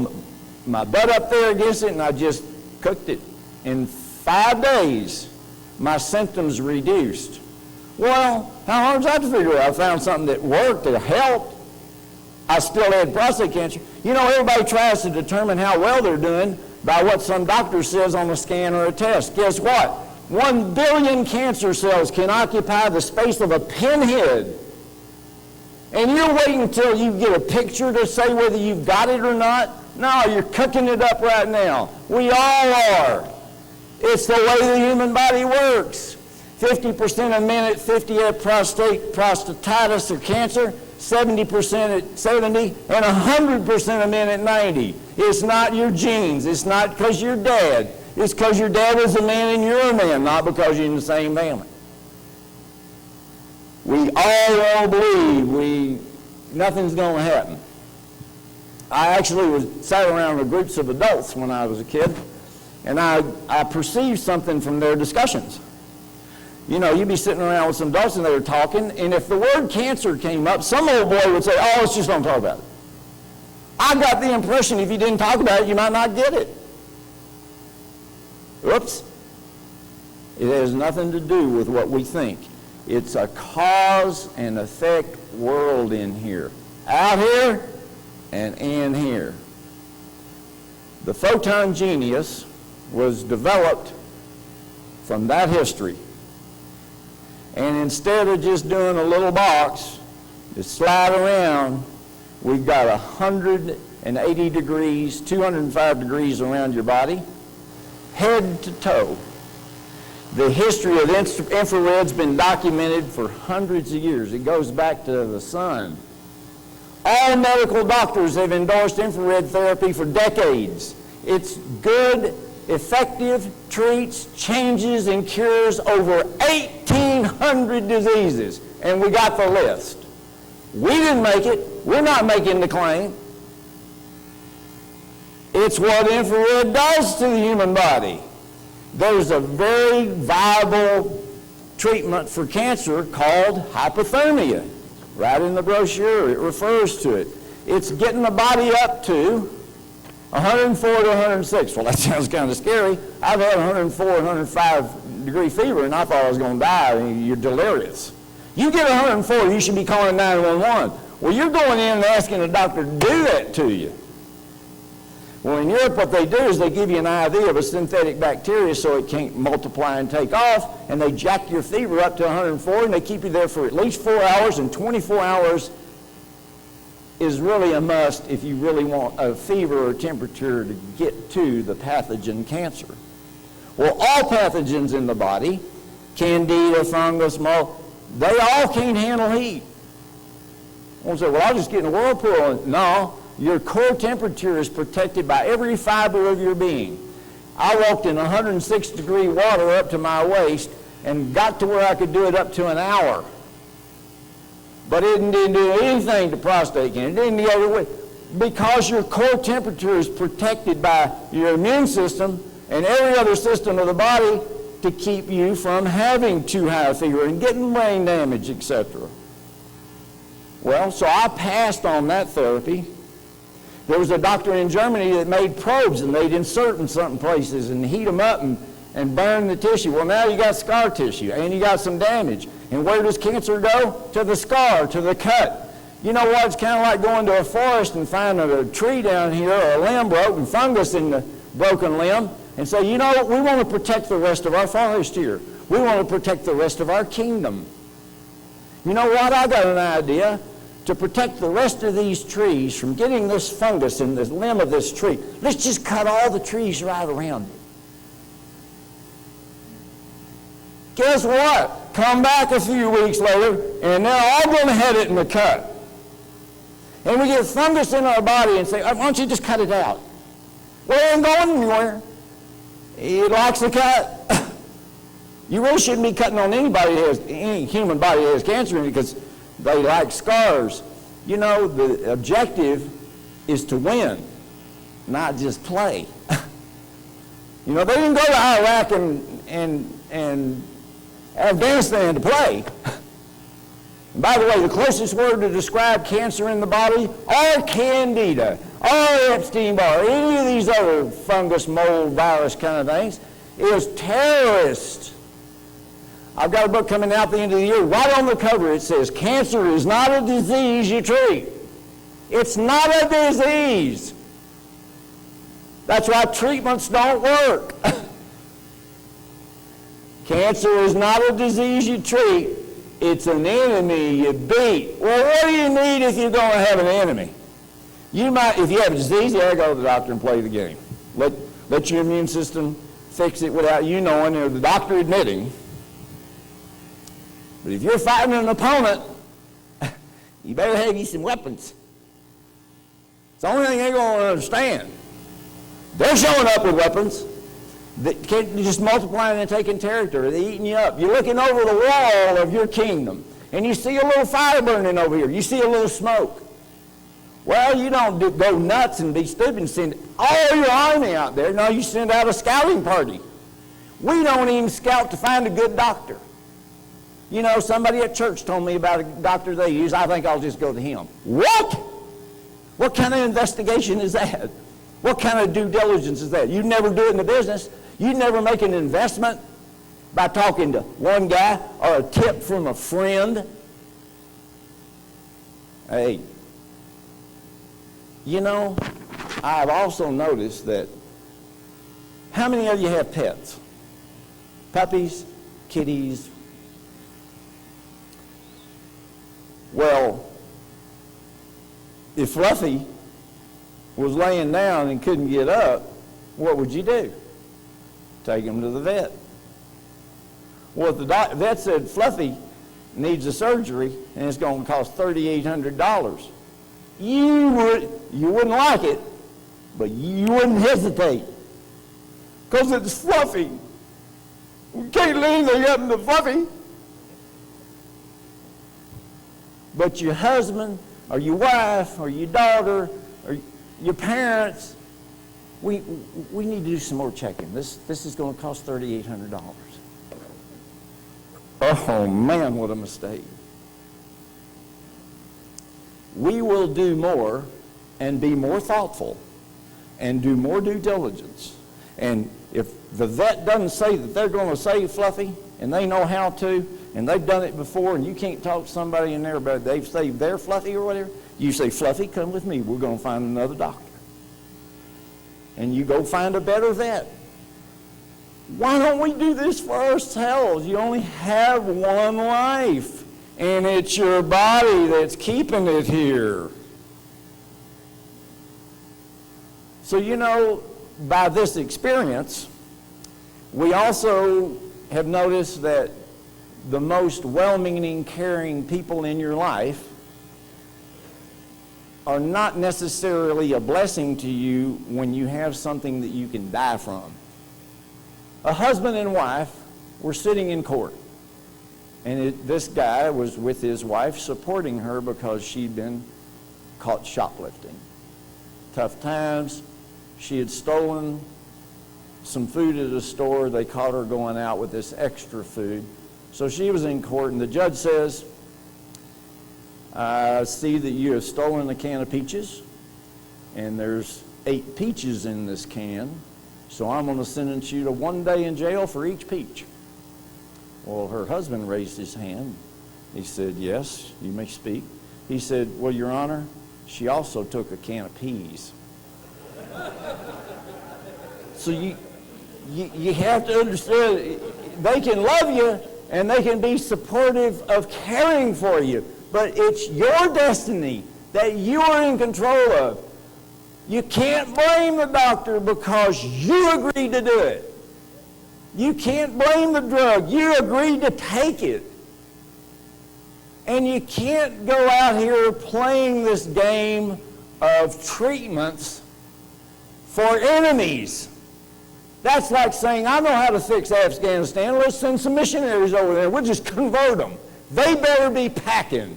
my butt up there against it, and I just cooked it. In 5 days, my symptoms reduced. Well, how hard was that to figure out? I found something that worked, that helped. I still had prostate cancer. You know, everybody tries to determine how well they're doing by what some doctor says on a scan or a test. Guess what? 1 billion cancer cells can occupy the space of a pinhead. And you're waiting until you get a picture to say whether you've got it or not? No, you're cooking it up right now. We all are. It's the way the human body works. 50% of men at 50 have prostatitis or cancer, 70% at 70, and 100% of men at 90. It's not your genes. It's not because you're dead. It's because your dad was a man and you're a man, not because you're in the same family. We all believe nothing's going to happen. I actually sat around with groups of adults when I was a kid, and I perceived something from their discussions. You know, you'd be sitting around with some adults and they were talking, and if the word cancer came up, some old boy would say, oh, let's just don't talk about it. I got the impression if you didn't talk about it, you might not get it. Oops. It has nothing to do with what we think. It's a cause and effect world in here. Out here and in here. The photon genius was developed from that history. And instead of just doing a little box to slide around, we've got 180 degrees, 205 degrees around your body, head to toe. The history of infrared's been documented for hundreds of years. It goes back to the sun. All medical doctors have endorsed infrared therapy for decades. It's good, effective, treats, changes, and cures over 1,800 diseases. And we got the list. We didn't make it. We're not making the claim. It's what infrared does to the human body. There's a very viable treatment for cancer called hypothermia. Right in the brochure, it refers to it. It's getting the body up to 104 to 106. Well, that sounds kind of scary. I've had 104, 105 degree fever, and I thought I was going to die. I mean, you're delirious. You get 104, you should be calling 911. Well, you're going in and asking the doctor to do that to you. Well, in Europe, what they do is they give you an IV of a synthetic bacteria so it can't multiply and take off, and they jack your fever up to 104, and they keep you there for at least 4 hours, and 24 hours is really a must if you really want a fever or temperature to get to the pathogen cancer. Well, all pathogens in the body, candida, fungus, mold, they all can't handle heat. One say, well, I'll just get in a whirlpool. No, your core temperature is protected by every fiber of your being. I walked in 106-degree water up to my waist and got to where I could do it up to an hour. But it didn't do anything to prostate cancer. It didn't the other way. Because your core temperature is protected by your immune system and every other system of the body to keep you from having too high a fever and getting brain damage, etc. Well, so I passed on that therapy. There was a doctor in Germany that made probes, and they'd insert in certain places and heat them up and burn the tissue. Well, now you got scar tissue, and you got some damage. And where does cancer go? To the scar, to the cut. You know what? It's kind of like going to a forest and finding a tree down here or a limb broken, fungus in the broken limb, and say, you know what? We want to protect the rest of our forest here. We want to protect the rest of our kingdom. You know what? I got an idea. To protect the rest of these trees from getting this fungus in the limb of this tree, let's just cut all the trees right around it. Guess what? Come back a few weeks later, and they're all going to head it in the cut. And we get fungus in our body and say, why don't you just cut it out? Well, it ain't going anywhere. It likes the cut. You really shouldn't be cutting on anybody that has, any human body that has cancer in it, because they like scars. You know, the objective is to win, not just play. You know, they didn't go to Iraq and Afghanistan to play. And by the way, the closest word to describe cancer in the body, or candida, or Epstein-Barr, any of these other fungus, mold, virus kind of things, is terrorist. I've got a book coming out at the end of the year. Right on the cover it says, cancer is not a disease you treat. It's not a disease. That's why treatments don't work. Cancer is not a disease you treat. It's an enemy you beat. Well, what do you need if you're going to have an enemy? You might, if you have a disease, you gotta go to the doctor and play the game. Let your immune system fix it without you knowing or the doctor admitting. But if you're fighting an opponent, you better have you some weapons. It's the only thing they're going to understand. They're showing up with weapons. They can't just multiplying and taking territory. They're eating you up. You're looking over the wall of your kingdom, and you see a little fire burning over here. You see a little smoke. Well, you don't go nuts and be stupid and send all your army out there. No, you send out a scouting party. We don't even scout to find a good doctor. You know, somebody at church told me about a doctor they use. I think I'll just go to him. What? What kind of investigation is that? What kind of due diligence is that? You'd never do it in the business. You'd never make an investment by talking to one guy or a tip from a friend. Hey, you know, I've also noticed that how many of you have pets? Puppies, kitties? Well, if Fluffy was laying down and couldn't get up, what would you do? Take him to the vet. Well, if the vet said Fluffy needs a surgery and it's going to cost $3,800, you wouldn't like it, but you wouldn't hesitate, because it's Fluffy. We can't let anything happen to Fluffy. But your husband, or your wife, or your daughter, or your parents, we need to do some more checking. This is going to cost $3,800. Oh man, what a mistake. We will do more and be more thoughtful and do more due diligence. And if the vet doesn't say that they're going to save Fluffy, and they know how to, and they've done it before, and you can't talk to somebody in there about they've saved their Fluffy or whatever, you say, Fluffy, come with me. We're going to find another doctor. and you go find a better vet. Why don't we do this for ourselves? You only have one life, and it's your body that's keeping it here. So, you know, by this experience, we also have noticed that the most well-meaning, caring people in your life are not necessarily a blessing to you when you have something that you can die from. A husband and wife were sitting in court, and this guy was with his wife supporting her because she'd been caught shoplifting. Tough times. She had stolen some food at a store. They caught her going out with this extra food. So she was in court, and the judge says, I see that you have stolen a can of peaches, and there's 8 peaches in this can, so I'm going to sentence you to 1 day in jail for each peach. Well, her husband raised his hand. He said, yes, you may speak. He said, well, Your Honor, she also took a can of peas. So you have to understand, they can love you and they can be supportive of caring for you, but it's your destiny that you are in control of. You can't blame the doctor because you agreed to do it. You can't blame the drug. You agreed to take it. And you can't go out here playing this game of treatments for enemies. That's like saying, I know how to fix Afghanistan. Let's send some missionaries over there. We'll just convert them. They better be packing.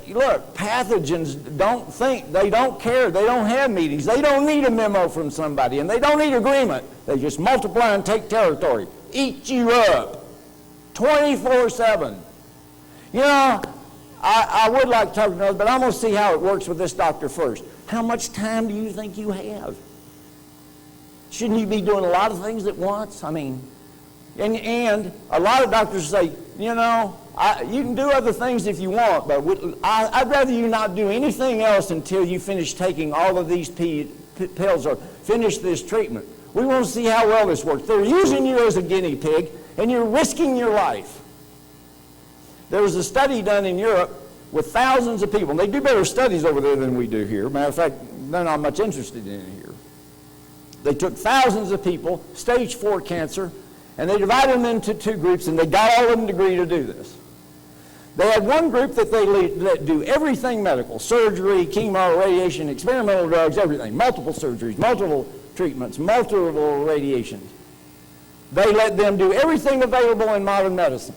Look, pathogens don't think, they don't care, they don't have meetings, they don't need a memo from somebody, and they don't need agreement. They just multiply and take territory, eat you up, 24/7. You know, I would like to talk to another, but I'm going to see how it works with this doctor first. How much time do you think you have? Shouldn't you be doing a lot of things at once? I mean, and a lot of doctors say, you know, you can do other things if you want, but I'd rather you not do anything else until you finish taking all of these pills or finish this treatment. We want to see how well this works. They're using you as a guinea pig, and you're risking your life. There was a study done in Europe with thousands of people, and they do better studies over there than we do here. Matter of fact, they're not much interested in it here. They took thousands of people, stage 4 cancer, and they divided them into 2 groups, and they got all of them to agree to do this. They had one group that that do everything medical, surgery, chemo, radiation, experimental drugs, everything, multiple surgeries, multiple treatments, multiple radiations. They let them do everything available in modern medicine.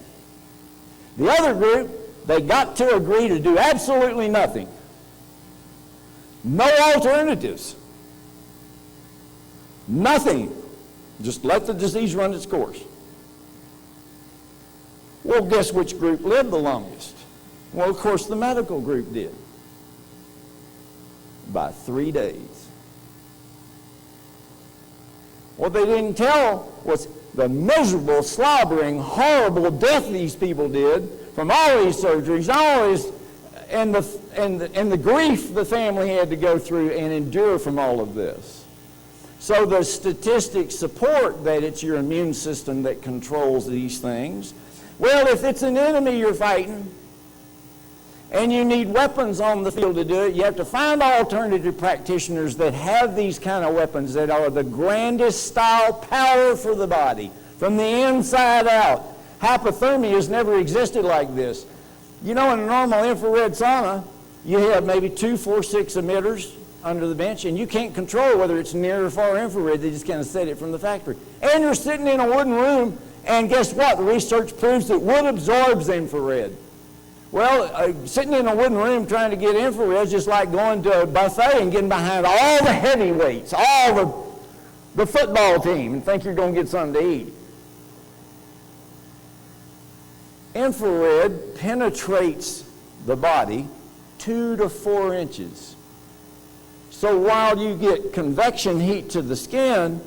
The other group, they got to agree to do absolutely nothing. No alternatives. Nothing. Just let the disease run its course. Well, guess which group lived the longest? Well, of course, the medical group did. By 3 days. What they didn't tell was the miserable, slobbering, horrible death these people did from all these surgeries, and the grief the family had to go through and endure from all of this. So the statistics support that it's your immune system that controls these things. Well, if it's an enemy you're fighting, and you need weapons on the field to do it, you have to find alternative practitioners that have these kind of weapons that are the grandest style power for the body, from the inside out. Hypothermia has never existed like this. You know, in a normal infrared sauna, you have maybe 2, 4, 6 emitters under the bench, and you can't control whether it's near or far infrared. They just kind of set it from the factory. And you're sitting in a wooden room, and guess what? The research proves that wood absorbs infrared. Well, sitting in a wooden room trying to get infrared is just like going to a buffet and getting behind all the heavyweights, all the football team, and think you're going to get something to eat. Infrared penetrates the body 2 to 4 inches. So while you get convection heat to the skin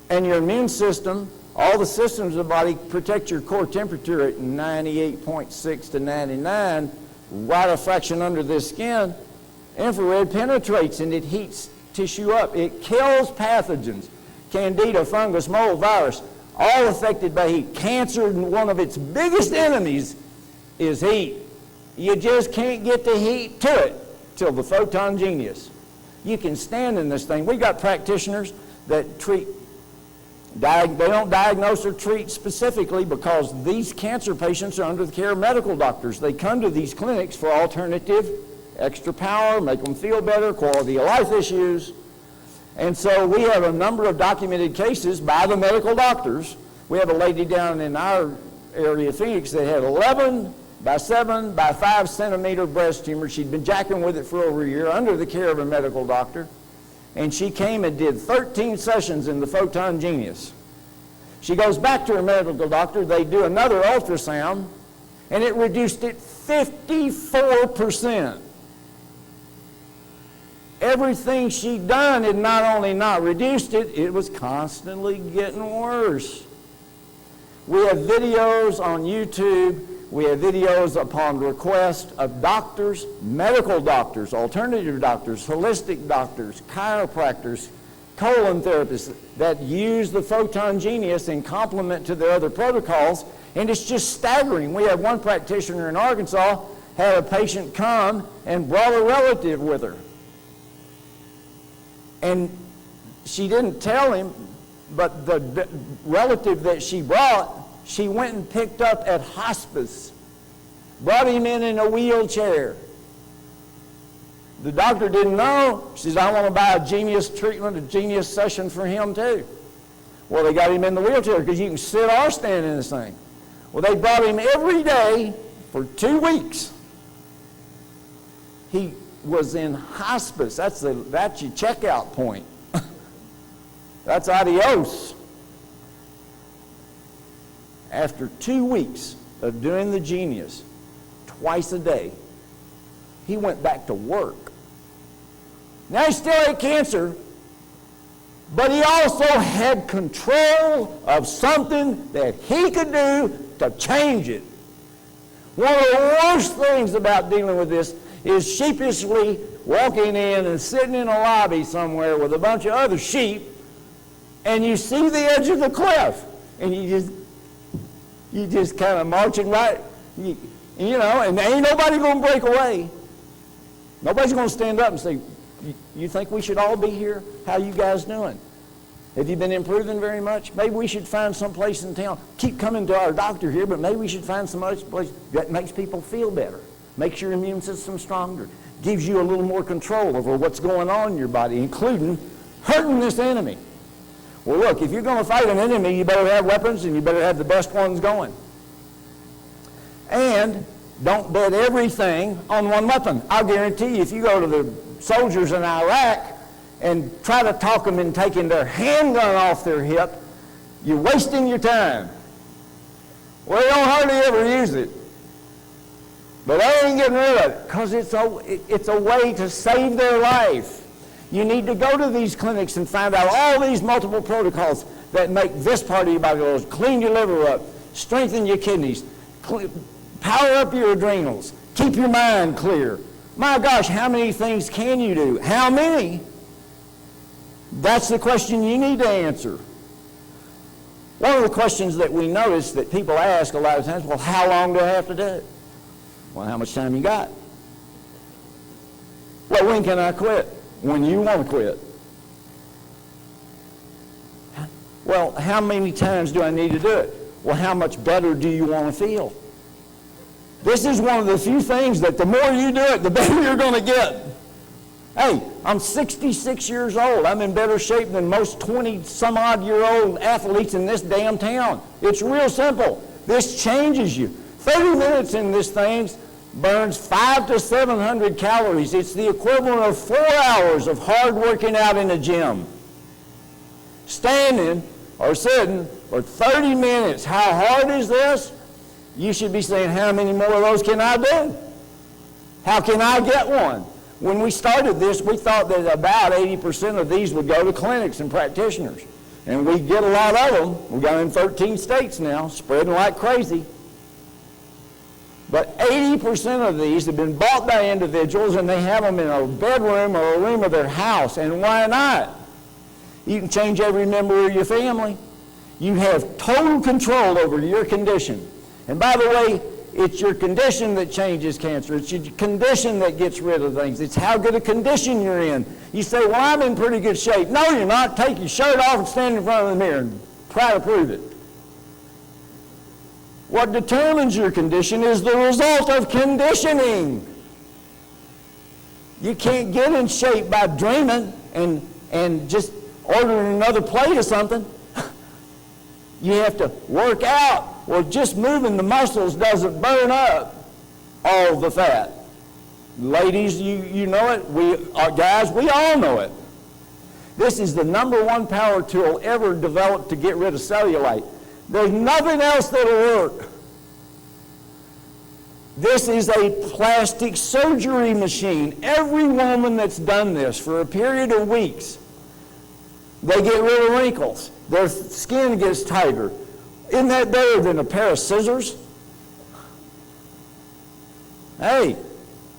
and your immune system, all the systems of the body protect your core temperature at 98.6 to 99, right a fraction under this skin, Infrared penetrates and it heats tissue up. It kills pathogens, candida, fungus, mold, virus, all affected by heat. Cancer, one of its biggest enemies is heat. You just can't get the heat to it till the Photon Genius. You can stand in this thing. We got practitioners that treat, they don't diagnose or treat specifically because these cancer patients are under the care of medical doctors. They come to these clinics for alternative, extra power, make them feel better, quality of life issues. And so we have a number of documented cases by the medical doctors. We have a lady down in our area, Phoenix, that had 11 by 7 by 5 centimeter breast tumor. She'd been jacking with it for over a year under the care of a medical doctor. And she came and did 13 sessions in the Photon Genius. She goes back to her medical doctor. They do another ultrasound, and it reduced it 54%. Everything she'd done had not only not reduced it, it was constantly getting worse. We have videos on YouTube. We have videos upon request of doctors, medical doctors, alternative doctors, holistic doctors, chiropractors, colon therapists that use the Photon Genius in complement to their other protocols, and it's just staggering. We have one practitioner in Arkansas had a patient come and brought a relative with her. And she didn't tell him, but the relative that she brought, she went and picked up at hospice, brought him in a wheelchair. The doctor didn't know. She says, I want to buy a Genius treatment, a Genius session for him too. Well, they got him in the wheelchair because you can sit or stand in this thing. Well, they brought him every day for 2 weeks. He was in hospice. That's your checkout point. That's adios. After 2 weeks of doing the Genius twice a day, he went back to work. Now he still had cancer, but he also had control of something that he could do to change it. One of the worst things about dealing with this is sheepishly walking in and sitting in a lobby somewhere with a bunch of other sheep, and you see the edge of the cliff, and you just kind of marching right, and ain't nobody going to break away. Nobody's going to stand up and say, you think we should all be here? How you guys doing? Have you been improving very much? Maybe we should find some place in town. Keep coming to our doctor here, but maybe we should find some other place that makes people feel better, makes your immune system stronger, gives you a little more control over what's going on in your body, including hurting this enemy. Well, look, if you're going to fight an enemy, you better have weapons, and you better have the best ones going. And don't bet everything on one weapon. I'll guarantee you, if you go to the soldiers in Iraq and try to talk them into taking their handgun off their hip, you're wasting your time. Well, they don't hardly ever use it. But they ain't getting rid of it because it's a way to save their life. You need to go to these clinics and find out all these multiple protocols that make this part of your body go, clean your liver up, strengthen your kidneys, power up your adrenals, keep your mind clear. My gosh, how many things can you do? How many? That's the question you need to answer. One of the questions that we notice that people ask a lot of times, well, how long do I have to do it? Well, how much time you got? Well, when can I quit? When you want to quit. Well, how many times do I need to do it? Well, how much better do you want to feel? This is one of the few things that the more you do it, the better you're going to get. Hey, I'm 66 years old. I'm in better shape than most 20-some-odd-year-old athletes in this damn town. It's real simple. This changes you. 30 minutes in this thing burns 500 to 700 calories. It's the equivalent of 4 hours of hard working out in a gym. Standing or sitting for 30 minutes. How hard is this? You should be saying, how many more of those can I do? How can I get one? When we started this, we thought that about 80% of these would go to clinics and practitioners. And we get a lot of them. We've got them in 13 states now, spreading like crazy. But 80% of these have been bought by individuals, and they have them in a bedroom or a room of their house. And why not? You can change every member of your family. You have total control over your condition. And by the way, it's your condition that changes cancer. It's your condition that gets rid of things. It's how good a condition you're in. You say, well, I'm in pretty good shape. No, you're not. Take your shirt off and stand in front of the mirror and try to prove it. What determines your condition is the result of conditioning. You can't get in shape by dreaming and just ordering another plate of something. You have to work out. Well, just moving the muscles doesn't burn up all the fat. Ladies, you know it. Guys, we all know it. This is the #1 power tool ever developed to get rid of cellulite. There's nothing else that'll work. This is a plastic surgery machine. Every woman that's done this for a period of weeks, they get rid of wrinkles. Their skin gets tighter. Isn't that better than a pair of scissors? Hey,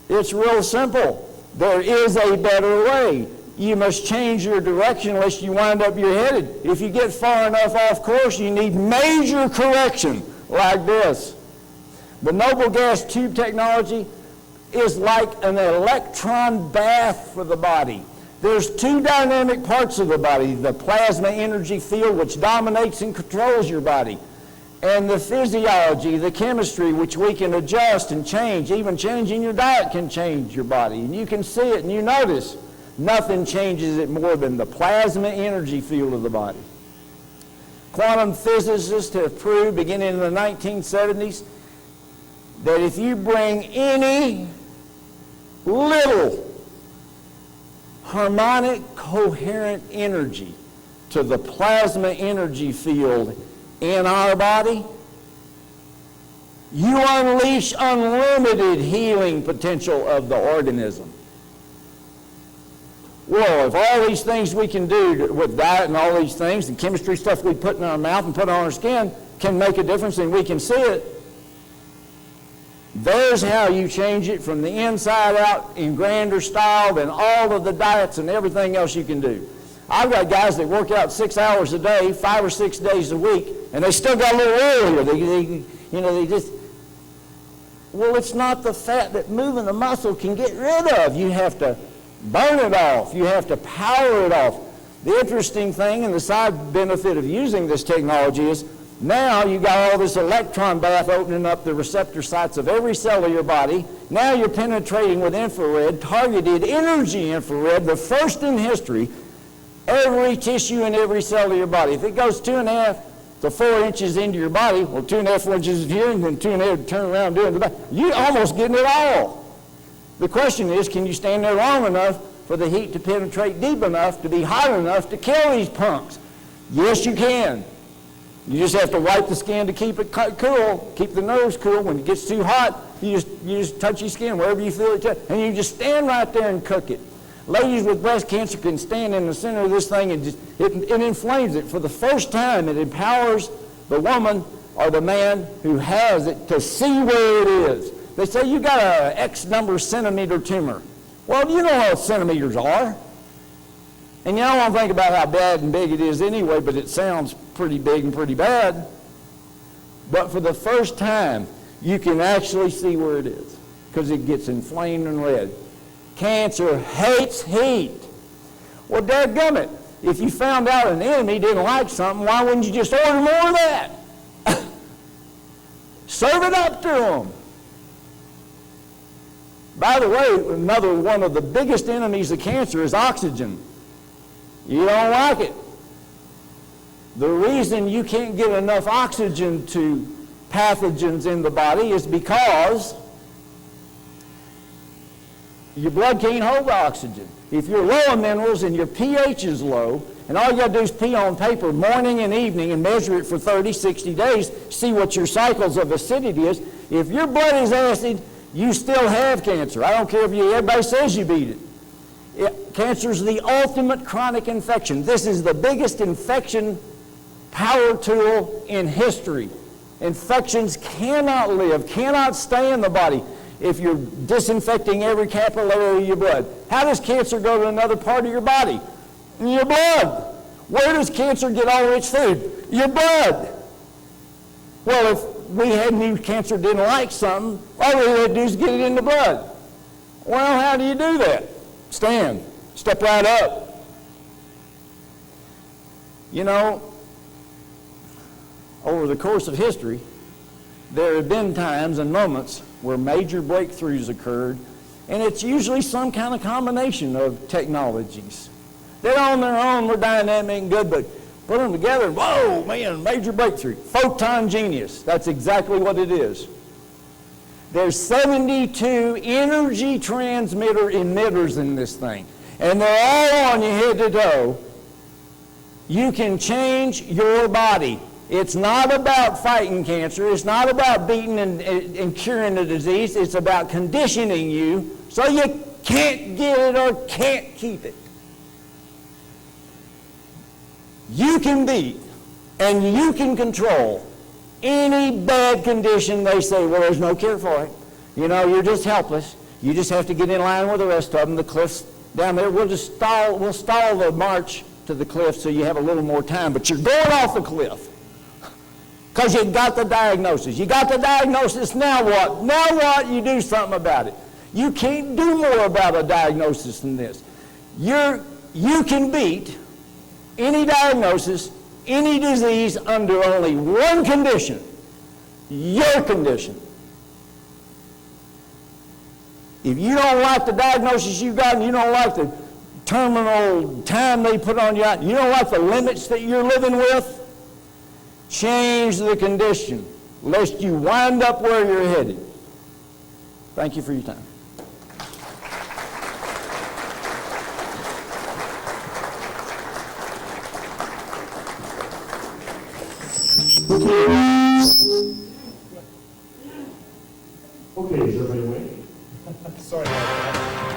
it's real simple. There is a better way. You must change your direction lest you wind up your headed. If you get far enough off course, you need major correction like this. The noble gas tube technology is like an electron bath for the body. There's two dynamic parts of the body, the plasma energy field, which dominates and controls your body, and the physiology, the chemistry, which we can adjust and change. Even changing your diet can change your body, and you can see it and you notice. Nothing changes it more than the plasma energy field of the body. Quantum physicists have proved, beginning in the 1970s, that if you bring any little harmonic, coherent energy to the plasma energy field in our body, you unleash unlimited healing potential of the organism. Well, if all these things we can do with diet and all these things, the chemistry stuff we put in our mouth and put on our skin can make a difference and we can see it, there's how you change it from the inside out in grander style than all of the diets and everything else you can do. I've got guys that work out 6 hours a day, 5 or 6 days a week, and they still got a little oil here. They just, well, it's not the fat that moving the muscle can get rid of. You have to burn it off. You have to power it off. The interesting thing and the side benefit of using this technology is now you got all this electron bath opening up the receptor sites of every cell of your body. Now you're penetrating with infrared, targeted energy infrared, the first in history, every tissue in every cell of your body. If it goes 2.5 to 4 inches into your body, well, 2.5, 4 inches here, and then 2.5 turn around and do it in the back, you're almost getting it all. The question is, can you stand there long enough for the heat to penetrate deep enough to be hot enough to kill these punks? Yes, you can. You just have to wipe the skin to keep it cool, keep the nerves cool. When it gets too hot, you just touch your skin wherever you feel it, and you just stand right there and cook it. Ladies with breast cancer can stand in the center of this thing and it inflames it. For the first time, it empowers the woman or the man who has it to see where it is. They say, you got a X number centimeter tumor. Well, you know what centimeters are. And you don't want to think about how bad and big it is anyway, but it sounds pretty big and pretty bad. But for the first time, you can actually see where it is because it gets inflamed and red. Cancer hates heat. Well, dadgummit, if you found out an enemy didn't like something, why wouldn't you just order more of that? Serve it up to them. By the way, another one of the biggest enemies of cancer is oxygen. You don't like it. The reason you can't get enough oxygen to pathogens in the body is because your blood can't hold oxygen. If you're low in minerals and your pH is low, and all you got to do is pee on paper morning and evening and measure it for 30, 60 days, see what your cycles of acidity is. If your blood is acid, you still have cancer. I don't care if everybody says you beat it. Cancer is the ultimate chronic infection. This is the biggest infection power tool in history. Infections cannot live, cannot stay in the body if you're disinfecting every capillary of your blood. How does cancer go to another part of your body? In your blood. Where does cancer get all its food? Your blood. Well, if we had knew cancer didn't like something, all we had to do is get it in the blood. Well, how do you do that? Stand. Step right up. You know, over the course of history, there have been times and moments where major breakthroughs occurred, and it's usually some kind of combination of technologies. They're on their own, we're dynamic and good, but put them together, and whoa, man, major breakthrough. Photon genius, that's exactly what it is. There's 72 energy transmitter emitters in this thing, and they're all on you head to toe. You can change your body. It's not about fighting cancer. It's not about beating and curing the disease. It's about conditioning you so you can't get it or can't keep it. You can beat and you can control any bad condition they say, well, there's no cure for it. You know, you're just helpless. You just have to get in line with the rest of them. The cliff's down there. We'll stall the march to the cliff so you have a little more time, but you're going off the cliff. Because you got the diagnosis. You got the diagnosis, now what? Now what? You do something about it. You can't do more about a diagnosis than this. You can beat any diagnosis, any disease under only one condition, your condition. If you don't like the diagnosis you got and you don't like the terminal time they put on you, you don't like the limits that you're living with, change the condition, lest you wind up where you're headed. Thank you for your time. Okay, is everybody awake? Sorry about that.